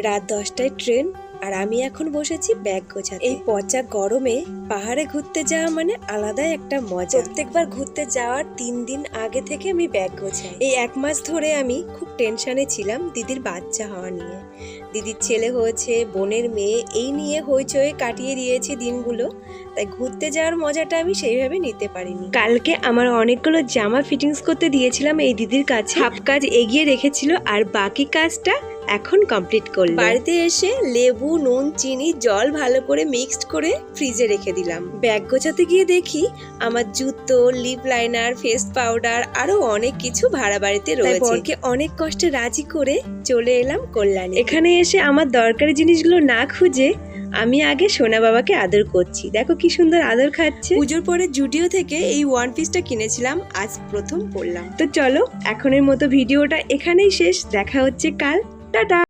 রাত 10টায় ট্রেন, আর আমি এখন বসেছি ব্যাগ গোছাতে। এই পচা গরমে পাহাড়ে ঘুরতে যাওয়া মানে আলাদাই একটা মজা। প্রত্যেকবার ঘুরতে যাওয়ার 3 দিন আগে থেকে আমি ব্যাগ গোছাই। এই 1 মাস ধরে আমি খুব টেনশনে ছিলাম দিদির বাচ্চা হওয়া নিয়ে। দিদির ছেলে হয়েছে, বোনের মেয়ে, এই নিয়ে হইচই কাটিয়ে দিয়েছি দিনগুলো। তাই ঘুরতে যাওয়ার মজাটা আমি সেইভাবে নিতে পারিনি। কালকে আমার অনেকগুলো জামা ফিটিংস করতে দিয়েছিলাম এই দিদির কাছে। হাফ কাজ এগিয়ে রেখেছিল আর বাকি কাজটা এখন কমপ্লিট করলাম। বাড়িতে এসে লেবু, নুন, চিনি, জল ভালো করে মিক্সড করে ফ্রিজে রেখে দিলাম। ব্যাগ গোছাতে গিয়ে দেখি আমার জুতো, লিপ লাইনার, ফেস পাউডার আরো অনেক কিছু ভাড়া বাড়িতে রয়েছে। বরকে অনেক কষ্টে রাজি করে চলে এলাম কল্যাণী। এখানে এসে আমার দরকারি জিনিসগুলো না খুঁজে আমি আগে সোনা বাবাকে আদর করছি। দেখো কি সুন্দর আদর খাচ্ছে। পুজোর পরে জুডিও থেকে এই ওয়ান পিসটা কিনেছিলাম, আজ প্রথম পরলাম। তো চলো এখনের মতো ভিডিওটা এখানেই শেষ। দেখা হচ্ছে কাল। টাটা।